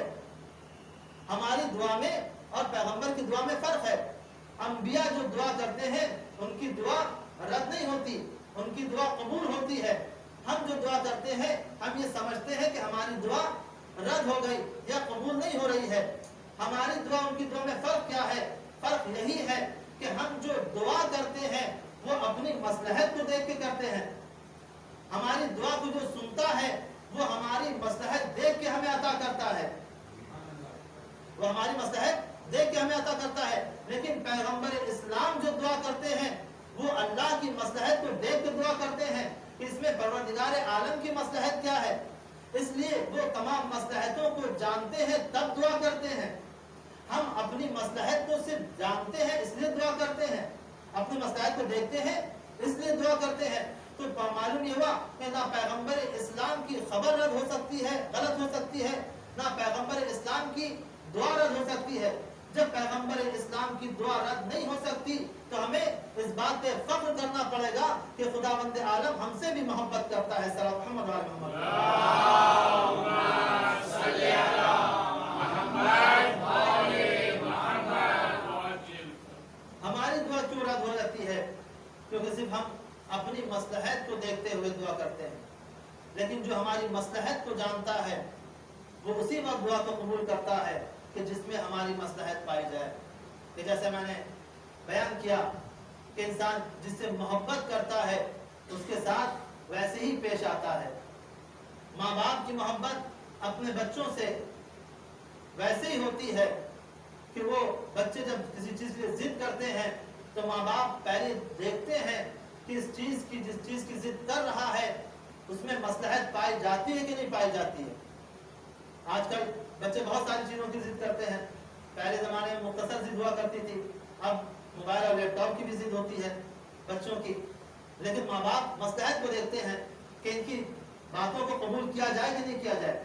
ہماری دعا میں اور پیغمبر کی دعا میں فرق ہے۔ انبیاء جو دعا کرتے ہیں ان کی دعا رد نہیں ہوتی، ان کی دعا قبول ہوتی ہے۔ ہم جو دعا کرتے ہیں ہم یہ سمجھتے ہیں کہ ہماری دعا رد ہو گئی یا قبول نہیں ہو رہی ہے۔ ہماری دعا ان کی دعا میں فرق کیا ہے؟ فرق یہی ہے کہ ہم جو دعا کرتے ہیں وہ اپنی مصلحت کو دیکھ کے کرتے ہیں، ہماری دعا کو جو سنتا ہے وہ ہماری مصلحت دیکھ کے ہمیں عطا کرتا ہے، وہ ہماری مصلحت دیکھ کے ہمیں عطا کرتا ہے۔ لیکن پیغمبر اسلام جو دعا کرتے ہیں وہ اللہ کی مصلحت کو دیکھ کے دعا کرتے ہیں، اس میں پروردگار عالم کی مصلحت کیا ہے، اس لیے وہ تمام مصلحتوں کو جانتے ہیں تب دعا کرتے ہیں۔ ہم اپنی مصلحت کو صرف جانتے ہیں اس لیے دعا کرتے ہیں، اپنی مصلحت کو دیکھتے ہیں اس لیے دعا کرتے ہیں۔ تو معلوم یہ ہوا کہ نہ پیغمبر اسلام کی خبر رد ہو سکتی ہے، غلط ہو سکتی ہے، نہ پیغمبر اسلام کی دعا رد ہو سکتی ہے۔ جب پیغمبر اسلام کی دعا رد نہیں ہو سکتی تو ہمیں اس بات پہ فخر کرنا پڑے گا کہ خداوند عالم ہم سے بھی محبت کرتا ہے۔ صلی محمد علی محمد، ہماری دعا کیوں رد ہو جاتی ہے؟ کیونکہ صرف ہم اپنی مصلحت کو دیکھتے ہوئے دعا کرتے ہیں، لیکن جو ہماری مصلحت کو جانتا ہے وہ اسی وقت دعا کو قبول کرتا ہے کہ جس میں ہماری مصلحت پائی جائے۔ کہ جیسے میں نے بیان کیا کہ انسان جس سے محبت کرتا ہے اس کے ساتھ ویسے ہی پیش آتا ہے۔ ماں باپ کی محبت اپنے بچوں سے ویسے ہی ہوتی ہے کہ وہ بچے جب کسی چیز کی ضد کرتے ہیں تو ماں باپ پہلے دیکھتے ہیں کہ جس چیز کی ضد کر رہا ہے اس میں مصلحت پائی جاتی ہے کہ نہیں پائی جاتی ہے۔ آج کل بچے بہت ساری چیزوں کی ضد کرتے ہیں، پہلے زمانے میں مختصر ضد ہوا کرتی تھی، اب موبائل اور لیپ ٹاپ کی بھی ضد ہوتی ہے بچوں کی، لیکن ماں باپ مصلحت کو دیکھتے ہیں کہ ان کی باتوں کو قبول کیا جائے کہ نہیں کیا جائے۔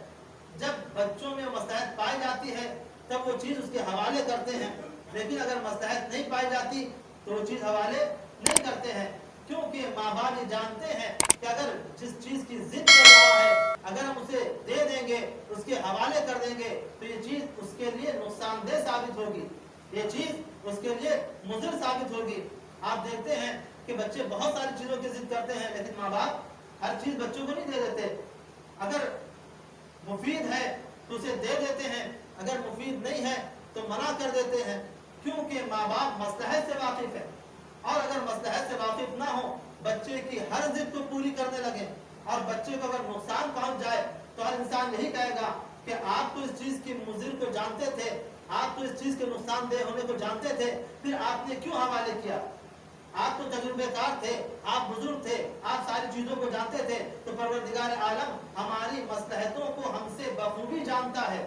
جب بچوں میں مصلحت پائی جاتی ہے تب وہ چیز اس کے حوالے کرتے ہیں، لیکن اگر مصلحت نہیں پائی جاتی تو وہ چیز حوالے نہیں کرتے ہیں، کیونکہ ماں باپ یہ جانتے ہیں کہ اگر جس چیز کی ضد کر رہا ہے اگر ہم اسے دے دیں گے، اس کے حوالے کر دیں گے تو یہ چیز اس کے لیے نقصان دہ ثابت ہوگی، یہ چیز اس کے لیے مضر ثابت ہوگی۔ آپ دیکھتے ہیں کہ بچے بہت ساری چیزوں کی ضد کرتے ہیں لیکن ماں باپ ہر چیز بچوں کو نہیں دے دیتے۔ اگر مفید ہے تو اسے دے دیتے ہیں، اگر مفید نہیں ہے تو منع کر دیتے ہیں، کیونکہ ماں باپ مصلحت سے واقف ہے۔ اور اگر مصلحت سے واقف نہ ہو، بچے کی ہر ضد کو پوری کرنے لگے اور بچے کو اگر نقصان پہنچ جائے تو ہر انسان یہی کہے گا کہ آپ تو اس چیز کی مضر کو جانتے تھے، آپ تو اس چیز کے نقصان دہ ہونے کو جانتے تھے، پھر آپ نے کیوں حوالے کیا؟ آپ تو تجربے کار تھے، آپ بزرگ تھے، آپ ساری چیزوں کو جانتے تھے۔ تو پروردگار عالم ہماری مصلحتوں کو ہم سے بخوبی جانتا ہے،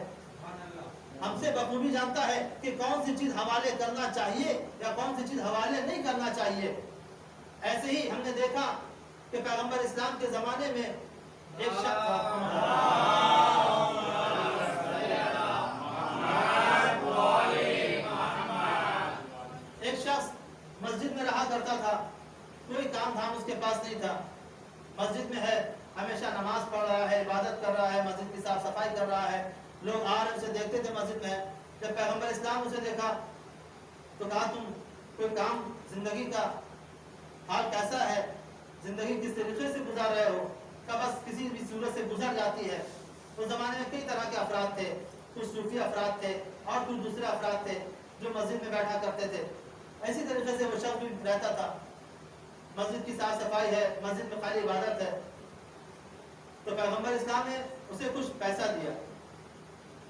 ہم سے بخوبی جانتا ہے کہ کون سی چیز حوالے کرنا چاہیے یا کون سی چیز حوالے نہیں کرنا چاہیے۔ ایسے ہی ہم نے دیکھا کہ پیغمبر اسلام کے زمانے میں ایک شخص مسجد میں رہا کرتا تھا، کوئی کام دھام اس کے پاس نہیں تھا، مسجد میں ہے، ہمیشہ نماز پڑھ رہا ہے، عبادت کر رہا ہے، مسجد کی صاف صفائی کر رہا ہے، لوگ آ رہے اسے دیکھتے تھے مسجد میں۔ جب پیغمبر اسلام اسے دیکھا تو کہا تم کوئی کام، زندگی کا حال کیسا ہے، زندگی کس طریقے سے گزار رہے ہو؟ کہ بس کسی بھی صورت سے گزر جاتی ہے۔ اس زمانے میں کئی طرح کے افراد تھے، کچھ صوفی افراد تھے اور کچھ دوسرے افراد تھے جو مسجد میں بیٹھا کرتے تھے۔ اسی طریقے سے وہ شخص بھی رہتا تھا، مسجد کی صاف صفائی ہے، مسجد میں خالی عبادت ہے۔ تو پیغمبر اسلام نے اسے کچھ پیسہ دیا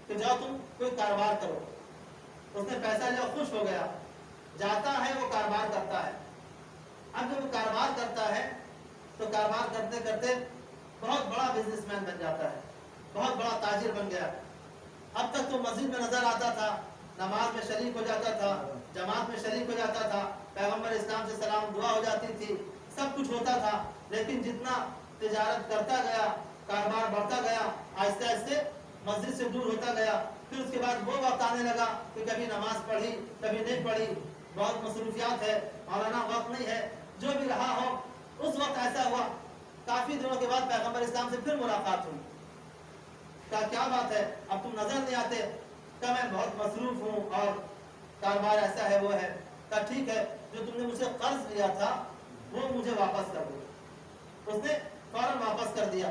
کہ جاؤ تم کوئی کاروبار کرو۔ اس نے پیسہ لیا، خوش ہو گیا، جاتا ہے وہ کاروبار کرتا ہے۔ اب جب وہ کاروبار کرتا ہے تو کاروبار کرتے کرتے بہت بڑا بزنس مین بن جاتا ہے، بہت بڑا تاجر بن گیا۔ اب تک تو مسجد میں نظر آتا تھا، نماز میں شریک ہو جاتا تھا، جماعت میں شریک ہو جاتا تھا، پیغمبر اسلام سے سلام دعا ہو جاتی تھی، سب کچھ ہوتا تھا. لیکن جتنا تجارت کرتا گیا، کاروبار بڑھتا گیا، آہستہ آہستہ مسجد سے دور ہوتا گیا. پھر اس کے بعد وہ وقت آنے لگا کہ کبھی نماز پڑھی کبھی نہیں پڑھی، بہت مصروفیات ہے، مولانا وقت نہیں ہے، جو بھی رہا ہو. اس وقت ایسا ہوا، کافی دنوں کے بعد پیغمبر اسلام سے پھر ملاقات ہوئی. کہا کیا بات ہے، اب تم نظر نہیں آتے؟ کہا میں بہت مصروف ہوں اور کاروبار ایسا ہے وہ ہے. کہا ٹھیک ہے، جو تم نے مجھ سے قرض لیا تھا وہ مجھے واپس کر دو. اس نے فوراً واپس کر دیا.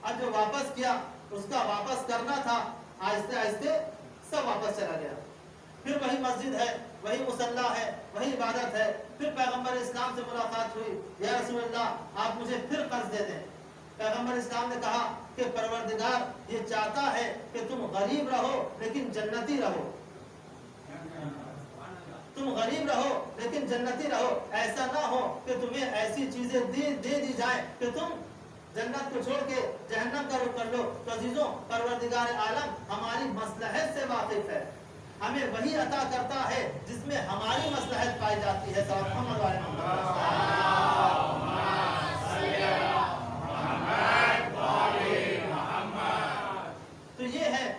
اب جو واپس کیا، اس کا واپس کرنا تھا، آہستہ آہستہ سب واپس چلا گیا. پھر وہی مسجد ہے، وہی مصلی ہے، وہی عبادت ہے. پھر پیغمبر اسلام سے ملاقات ہوئی، یا رسول اللہ آپ مجھے پھر قرض دے دیں. پیغمبر اسلام نے کہا کہ پروردگار یہ چاہتا ہے کہ تم غریب رہو لیکن جنتی رہو. تم غریب رہو لیکن جنتی رہو. ایسا نہ ہو کہ تمہیں ایسی چیزیں دے دی جائیں کہ تم جنت کو چھوڑ کے جہنم کا رخ کر لو. تو عزیزوں، پروردگار عالم ہماری مصلحت سے واقف ہے، ہمیں وہی عطا کرتا ہے جس میں ہماری مصلحت پائی جاتی ہے. صلی اللہ علیہ تو یہ ہے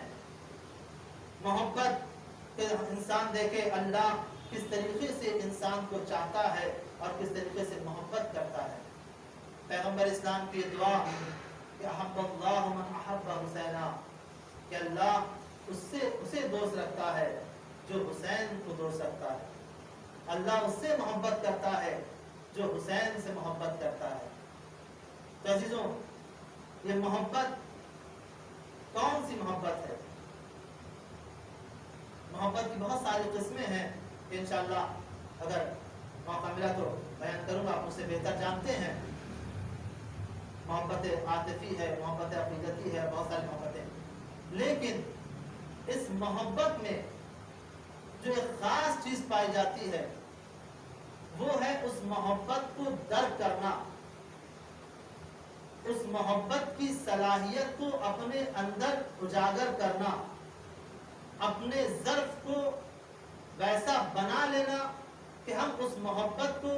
محبت کہ انسان دیکھے اللہ کس طریقے سے انسان کو چاہتا ہے اور کس طریقے سے محبت کرتا ہے. پیغمبر اسلام کی دعا کہ احب اللہ من احب حسینا، کہ اللہ اسے دوست رکھتا ہے جو حسین کو دوست رکھتا ہے. اللہ اس سے محبت کرتا ہے جو حسین سے محبت کرتا ہے. تو عزیزوں، یہ محبت کون سی محبت ہے؟ محبت کی بہت ساری قسمیں ہیں کہ انشاءاللہ اگر موقع ملا تو بیان کروں گا. آپ مجھ سے بہتر جانتے ہیں. محبت عاطفی ہے، محبت عقیدتی ہے، بہت ساری محبتیں. لیکن اس محبت میں جو ایک خاص چیز پائی جاتی ہے وہ ہے اس محبت کو درک کرنا، اس محبت کی صلاحیت کو اپنے اندر اجاگر کرنا، اپنے ظرف کو ویسا بنا لینا کہ ہم اس محبت کو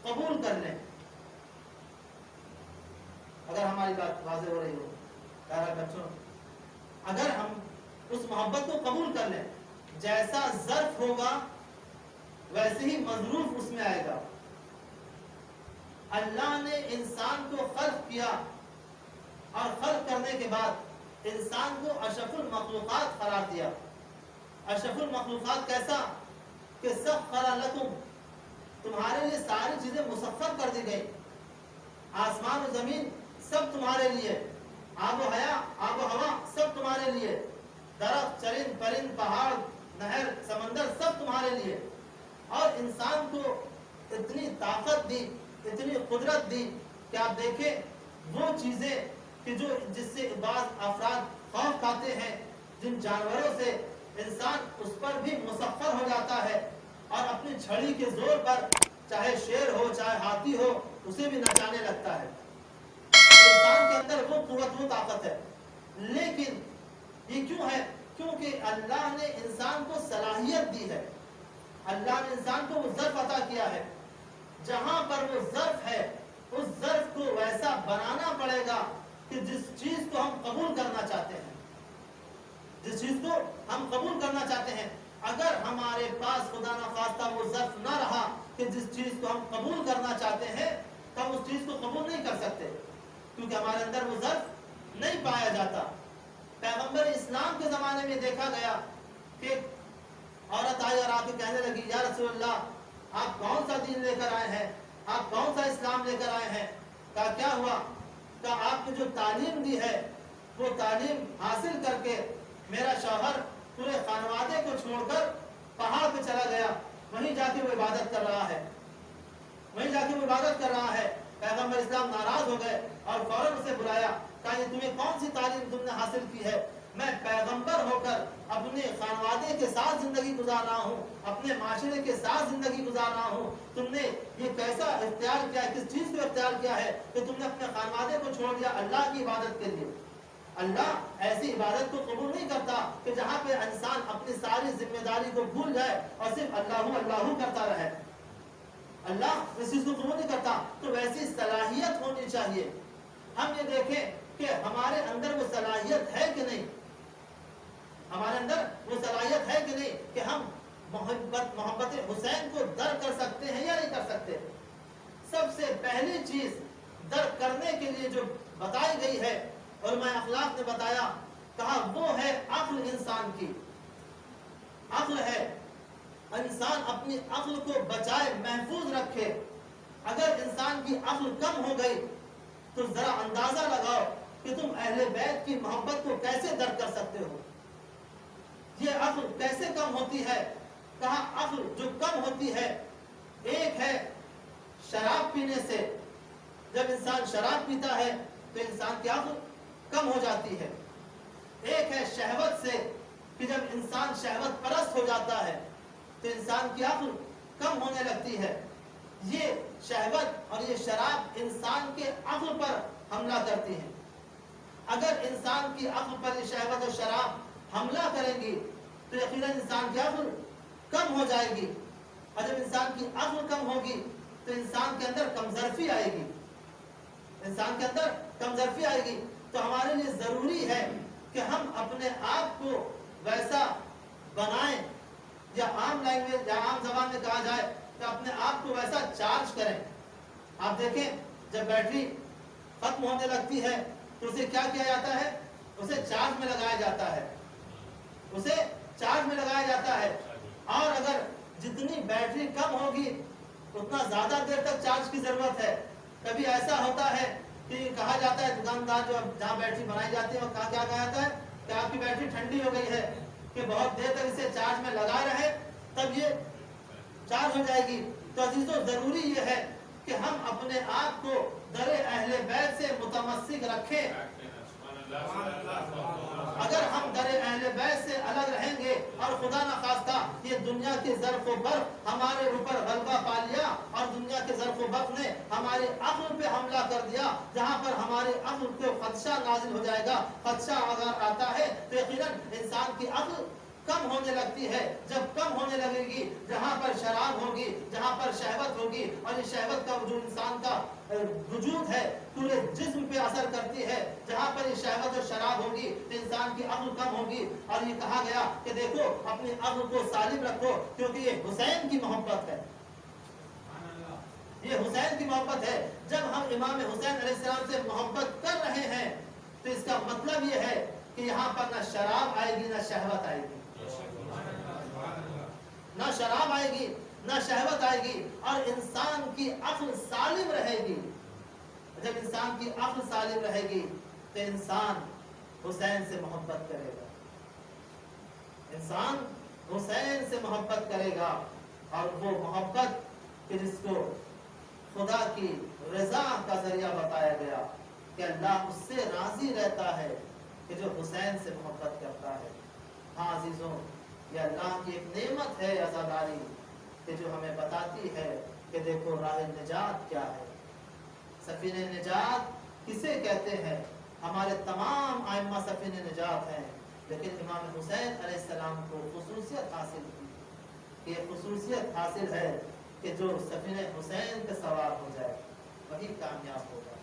قبول کر لیں. اگر ہماری بات واضح ہو رہی ہو پیارے بچوں، اگر ہم اس محبت کو قبول کر لیں، جیسا ظرف ہوگا ویسے ہی مظروف اس میں آئے گا. اللہ نے انسان کو خلق کیا اور خلق کرنے کے بعد انسان کو اشرف المخلوقات قرار دیا. اشرف المخلوقات کیسا کہ سخر لکم، تمہارے لیے ساری چیزیں مسخر کر دی گئی. آسمان و زمین سب تمہارے لیے، آب و حیا آب و ہوا سب تمہارے لیے، درخت چرند پرند پہاڑ نہر سمندر سب تمہارے لیے. اور انسان کو اتنی طاقت دی، اتنی قدرت دی کہ آپ دیکھیں وہ چیزیں کہ جس سے بعض افراد خوف کھاتے ہیں، جن جانوروں سے انسان اس پر بھی مسخر ہو جاتا ہے اور اپنی چھڑی کے زور پر چاہے شیر ہو چاہے ہاتھی ہو اسے بھی نچانے لگتا ہے. انسان کے اندر وہ قوت، وہ طاقت ہے. لیکن یہ کیوں ہے؟ کیونکہ اللہ نے انسان کو صلاحیت دی ہے. اللہ نے انسان کو وہ ظرف عطا کیا ہے. جہاں پر وہ ظرف ہے اس ظرف کو ویسا بنانا پڑے گا کہ جس چیز کو ہم قبول کرنا چاہتے ہیں، جس چیز کو ہم قبول کرنا چاہتے ہیں. اگر ہمارے پاس خدا نخواستہ وہ ظرف نہ رہا کہ جس چیز کو ہم قبول کرنا چاہتے ہیں تو ہم اس چیز کو قبول نہیں کر سکتے، کیونکہ ہمارے اندر وہ ظرف نہیں پایا جاتا. پیغمبر اسلام کے زمانے میں دیکھا گیا کہ عورت آئی اور آ کے کہنے لگی، یا رسول اللہ آپ کون سا دین لے کر آئے ہیں، آپ کون سا اسلام لے کر آئے ہیں؟ کہا کیا ہوا؟ کہا آپ نے جو تعلیم دی ہے وہ تعلیم حاصل کر کے میرا شوہر پورے خانوادے کو چھوڑ کر پہاڑ پہ چلا گیا، وہیں جا کے وہ عبادت کر رہا ہے، وہیں جا کے وہ عبادت کر رہا ہے. پیغمبر اسلام ناراض ہو گئے اور فوراً اسے بلایا. کہا یہ تمہیں کون سی تعلیم تم نے حاصل کی ہے؟ میں پیغمبر ہو کر اپنے خانوادے کے ساتھ زندگی گزار رہا ہوں، اپنے معاشرے کے ساتھ زندگی گزار رہا ہوں. تم نے یہ کیسا اختیار کیا ہے، کس چیز کو اختیار کیا ہے کہ تم نے اپنے خانوادے کو چھوڑ دیا اللہ کی عبادت کے لیے؟ اللہ ایسی عبادت کو قبول نہیں کرتا کہ جہاں پہ انسان اپنی ساری ذمہ داری کو بھول جائے اور صرف اللہ اللہ کرتا رہے. اللہ اس چیز کو قبول نہیں کرتا. تو ویسی صلاحیت ہونی چاہیے. ہم یہ دیکھیں کہ ہمارے اندر وہ صلاحیت ہے کہ نہیں, ہمارے اندر وہ صلاحیت ہے کہ نہیں کہ ہم محبت حسین کو درک کر سکتے ہیں یا نہیں کر سکتے. سب سے پہلی چیز درک کرنے کے لیے جو بتائی گئی ہے علماء اخلاق نے بتایا, کہا وہ ہے عقل. انسان کی عقل ہے, انسان اپنی عقل کو بچائے, محفوظ رکھے. اگر انسان کی عقل کم ہو گئی تو ذرا اندازہ لگاؤ کہ تم اہل بیت کی محبت کو کیسے درک کر سکتے ہو. یہ عقل کیسے کم ہوتی ہے؟ کہا عقل جو کم ہوتی ہے, ایک ہے شراب پینے سے. جب انسان شراب پیتا ہے تو انسان کی عقل کم ہو جاتی ہے. ایک ہے شہوت سے, کہ جب انسان شہوت پرست ہو جاتا ہے تو انسان کی عقل کم ہونے لگتی ہے. یہ شہوت اور یہ شراب انسان کے عقل پر حملہ کرتی ہیں. اگر انسان کی عقل پر یہ شہوت اور شراب حملہ کریں گی تو یقیناً انسان کی عقل کم ہو جائے گی. اور جب انسان کی عقل کم ہوگی تو انسان کے اندر کمزرفی آئے گی. انسان کے اندر کمزرفی آئے گی. تو ہمارے لیے ضروری ہے کہ ہم اپنے آپ کو ویسا بنائیں, یا عام لینگویج یا عام زبان میں کہا جائے کہ اپنے آپ کو ویسا چارج کریں. آپ دیکھیں جب بیٹری ختم ہونے لگتی ہے تو اسے کیا کیا جاتا ہے؟ اسے چارج میں لگایا جاتا ہے. اسے چارج میں لگایا جاتا ہے. اور اگر جتنی بیٹری کم ہوگی اتنا زیادہ دیر تک چارج کی ضرورت ہے. کبھی ایسا ہوتا ہے کہ کہا جاتا ہے, دکاندار جو جہاں بیٹری بنائی جاتی ہے وہ کہا کیا کہا جاتا ہے کہ آپ کی بیٹری ٹھنڈی ہو گئی ہے, کہ بہت دیر تک اسے چارج میں لگائے رہے تب یہ چارج ہو جائے گی. تو عزیزو ضروری یہ ہے کہ ہم اپنے آپ کو در اہل بیت سے متمسک رکھیں. اگر ہم در اہل بیت سے الگ رہیں گے اور خدا نخواستہ یہ دنیا کے ظرف و برق ہمارے اوپر غلبہ پا لیا اور دنیا کے ظرف و برق نے ہماری عقل پہ حملہ کر دیا, جہاں پر ہماری عقل کو خدشہ نازل ہو جائے گا. خدشہ اگر آتا ہے تو یقیناً انسان کی عقل کم ہونے لگتی ہے. جب کم ہونے لگے گی, جہاں پر شراب ہوگی, جہاں پر شہوت ہوگی, اور یہ شہوت کا جو انسان کا وجود ہے پورے جسم پہ اثر کرتی ہے, جہاں پر یہ شہوت اور شراب ہوگی تو انسان کی عقل کم ہوگی. اور یہ کہا گیا کہ دیکھو اپنی عقل کو سالم رکھو, کیونکہ یہ حسین کی محبت ہے. یہ حسین کی محبت ہے. جب ہم امام حسین علیہ السلام سے محبت کر رہے ہیں تو اس کا مطلب یہ ہے کہ یہاں پر نہ شراب آئے گی نہ شہوت آئے گی, نہ شراب آئے گی نہ شہوت آئے گی, اور انسان کی عقل سالم رہے گی. جب انسان کی عقل سالم رہے گی تو انسان حسین سے محبت کرے گا. انسان حسین سے محبت کرے گا, اور وہ محبت کہ جس کو خدا کی رضا کا ذریعہ بتایا گیا کہ اللہ اس سے راضی رہتا ہے کہ جو حسین سے محبت کرتا ہے. ہاں عزیزوں, یہ اللہ کی ایک نعمت ہے عزاداری کہ جو ہمیں بتاتی ہے کہ دیکھو راہ نجات کیا ہے. سفینہ نجات کسے کہتے ہیں؟ ہمارے تمام ائمہ سفینہ نجات ہیں, لیکن امام حسین علیہ السلام کو خصوصیت حاصل کی. یہ خصوصیت حاصل ہے کہ جو سفینہ حسین پہ سوار ہو جائے وہی کامیاب ہوگا.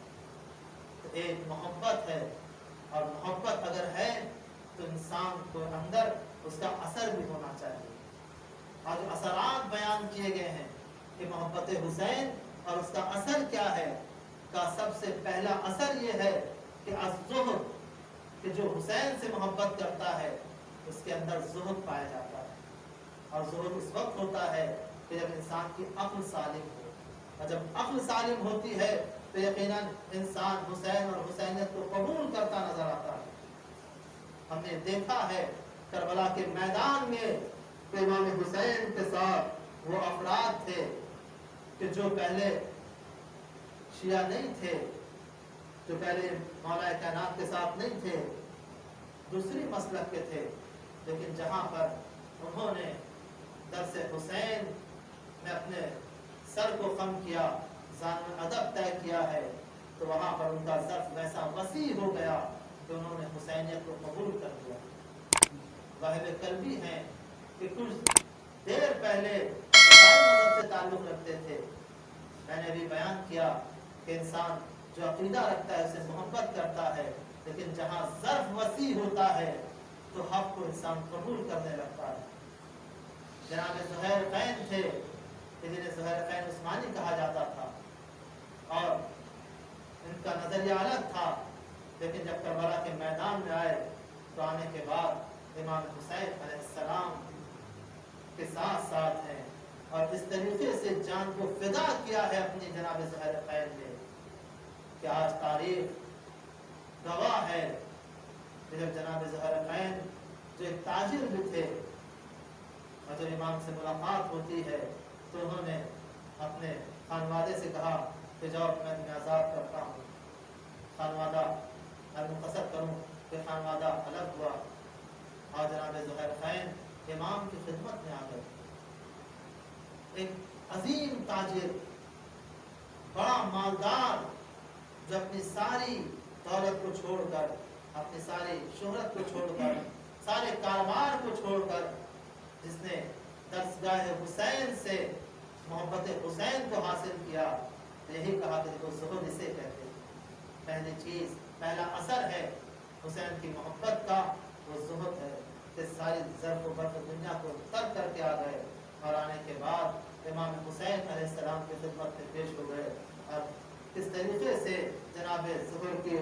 تو ایک محبت ہے, اور محبت اگر ہے تو انسان کو اندر اس کا اثر بھی ہونا چاہیے. اور جو اثرات بیان کیے گئے ہیں کہ محبت حسین اور اس کا اثر کیا ہے, کا سب سے پہلا اثر یہ ہے کہ الزہد, کہ جو حسین سے محبت کرتا ہے اس کے اندر زہد پایا جاتا ہے. اور زہد اس وقت ہوتا ہے کہ جب انسان کی عقل سالم ہو, اور جب عقل سالم ہوتی ہے تو یقیناً انسان حسین اور حسینیت کو قبول کرتا نظر آتا ہے. ہم نے دیکھا ہے کربلا کے میدان میں کہ امام حسین کے ساتھ وہ افراد تھے کہ جو پہلے شیعہ نہیں تھے, جو پہلے مولا کائنات کے ساتھ نہیں تھے, دوسری مسلک کے تھے, لیکن جہاں پر انہوں نے درس حسین میں اپنے سر کو خم کیا, ذان ادب طے کیا ہے, تو وہاں پر ان کا ظرف ویسا وسیع ہو گیا, کہ انہوں نے حسینیت کو قبول کر لیا. واحد قلبی ہیں کہ کچھ دیر پہلے عیسائی مذہب سے تعلق رکھتے تھے. میں نے ابھی بیان کیا کہ انسان جو عقیدہ رکھتا ہے اسے محبت کرتا ہے، لیکن جہاں ظرف وسیع ہوتا ہے تو حق کو انسان قبول کرنے لگتا ہے. جناب زہیر قین تھے کہ جنہیں زہیر قین عثمانی کہا جاتا تھا، اور ان کا نظریہ الگ تھا، لیکن جب کربلا کے میدان میں آئے تو آنے کے بعد امام حسین علیہ السلام کے ساتھ ساتھ ہیں، اور اس طریقے سے جان کو فدا کیا ہے اپنی جناب زہیر قین نے کہ آج تاریخ گواہ ہے کہ جب جناب زہیر قین جو ایک تاجر بھی تھے اور جب امام سے ملاقات ہوتی ہے تو انہوں نے اپنے خانوادے سے کہا کہ جاؤ میں تمہیں آزاد کرتا ہوں. خانوادہ میں منقسم کروں کہ خانوادہ الگ ہوا اور جناب زہیر قین امام کی خدمت میں آ گئے. ایک عظیم تاجر، بڑا مالدار، جو اپنی ساری دولت کو چھوڑ کر، اپنی ساری شہرت کو چھوڑ کر، سارے کاروبار کو چھوڑ کر، جس نے درسگاہ حسین سے محبت حسین کو حاصل کیا، یہی کہا کہ دیکھو زہد اسے کہتے ہیں. پہلی چیز، پہلا اثر ہے حسین کی محبت کا، وہ زہد ہے کہ ساری ظرف و برف دنیا کو ترک کر کے آ گئے، اور آنے کے بعد امام حسین علیہ السلام کی خدمت میں پیش ہو گئے. اور کس طریقے سے جناب زہر کی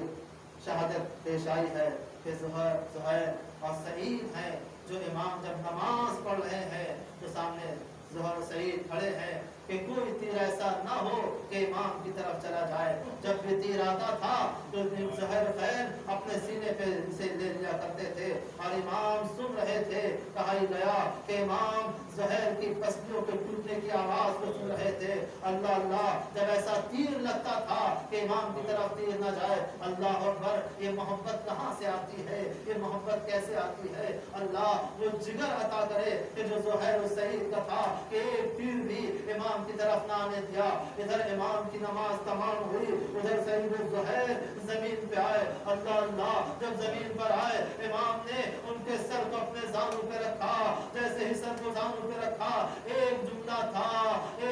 شہادت پیش آئی ہے کہ زہیر اور سعید ہیں جو امام جب نماز پڑھ رہے ہیں تو سامنے زہر و سعید کھڑے ہیں کہ کوئی تیر ایسا نہ ہو کہ امام کی طرف چلا جائے. جب بھی تیر آتا تھا تو زہیر قین اپنے سینے پہ اسے لے لیا کرتے تھے، اور امام سن رہے تھے. کہا ہی گیا کہ امام زہیر کی پسلیوں کے ٹوٹنے کی آواز کو سن رہے تھے. اللہ اللہ، جب ایسا تیر لگتا تھا کہ امام کی طرف تیر نہ جائے. اللہ اکبر، یہ محبت کہاں سے آتی ہے؟ یہ محبت کیسے آتی ہے؟ اللہ وہ جگر عطا کرے کہ جو زہیر و سعید کا تھا کہ ایک تیر بھی امام کی طرف نہ آنے دیا. ادھر امام کی نماز تمام ہوئی، ادھر سعید و زہیر زمین پہ آئے. اللہ اللہ، جب زمین پر آئے امام نے ان کے سر کو اپنے زانوں پہ رکھا. جیسے ہی سر کو زانوں پہ رکھا، ایک جملہ تھا، اے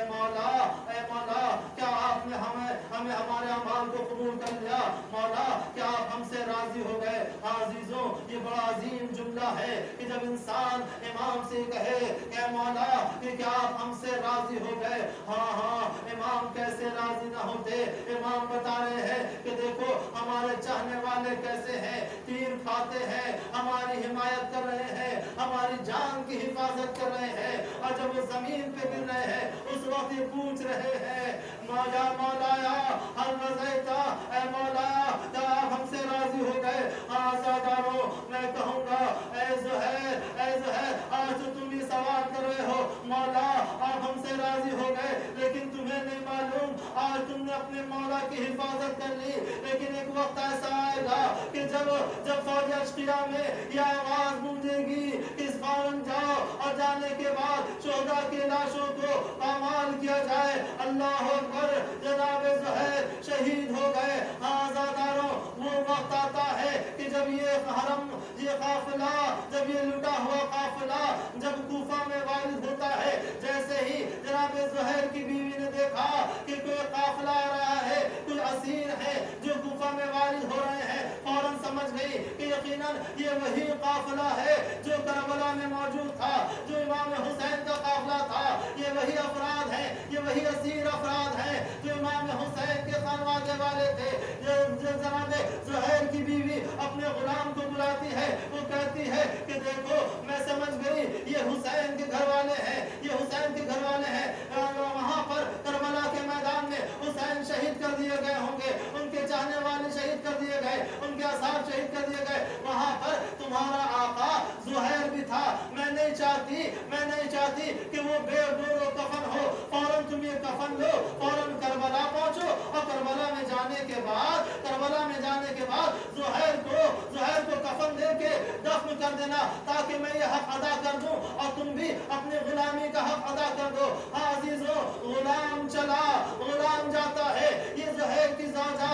مولا، اے مولا، کیا آپ نے ہمیں ہمارے اعمال کو قبول کر لیا؟ مولا، کیا آپ ہم سے راضی ہو گئے؟ عزیزوں، یہ بڑا عظیم جملہ ہے کہ جب انسان امام سے کہے اے مولا کہ کیا آپ ہم سے راضی ہو گئے؟ ہاں، امام کیسے راضی نہ ہوتے؟ امام بتا رہے ہیں کہ دیکھو ہمارے چاہنے والے کیسے ہیں، تیر کھاتے ہیں، ہماری حمایت کر رہے ہیں، ہماری جان کی حفاظت کر رہے ہیں، اور جب وہ زمین پہ گر رہے ہیں اس وقت یہ پوچھ رہے ہیں مولا مولایا ہر رضیتا، اے مولایا کیا آپ ہم سے راضی ہو گئے؟ آزادارو، میں کہوں گا اے زہیر، آج تو تم یہ سوال کر رہے ہو مولا آپ ہم سے راضی ہو گئے، لیکن تمہیں نہیں معلوم آج تم نے اپنے مولا کی حفاظت کر لی. لیکن ایک وقت ایسا آئے گا کہ جب فوج اشقیہ میں یہ آواز گونجے گی کہ اس فوراً جاؤ، اور جانے کے بعد شہداء کی لاشوں کو پامال کیا جائے. اللہ اکبر، جناب زہیر شہید ہو گئے. آزاداروں، وہ وقت آتا ہے کہ جب یہ حرم، یہ قافلہ، جب یہ لٹا ہوا قافلہ جب کوفہ میں وارد ہوتا ہے، جیسے ہی جناب زہیر کی بیوی نے دیکھا کہ کوئی قافلہ آ رہا ہے، کوئی اسیر ہے جو کوفہ میں وارد ہو رہے ہیں، فوراً سمجھ گئی کہ یقیناً یہ وہی قافلہ ہے جو کربلا میں موجود تھا، جو امام حسین کا قافلہ تھا. یہ وہی افراد ہیں، یہ وہی اسیر افراد ہیں جو امام حسین کے خانوادے والے تھے. جناب زہیر کی بیوی اپنے غلام کو بلاتی ہے، وہ کہتی ہے کہ دیکھو میں سمجھ گئی یہ حسین کے گھر والے ہیں، یہ حسین کے گھر والے ہیں. وہاں پر کربلا کے میدان میں حسین شہید کر دیے گئے ہوں گے، ان کے چاہنے والے شہید کر دیے گئے، ان کے اصحاب شہید کر دیے گئے. وہاں پر تمہارا آقا زہیر بھی تھا. میں نہیں چاہتی کہ وہ بے گور و کفن ہو. فوراً تم یہ کفن لو، فوراً کربلا پہنچو، اور کربلا میں جانے کے بعد زہیر کو کفن دے کے دفن کر دینا، تاکہ میں یہ حق ادا کر دوں اور تم بھی اپنے غلامی کا حق ادا کر دو. عزیزو، غلام چلا، غلام جاتا ہے. یہ زہیر کی زوجہ،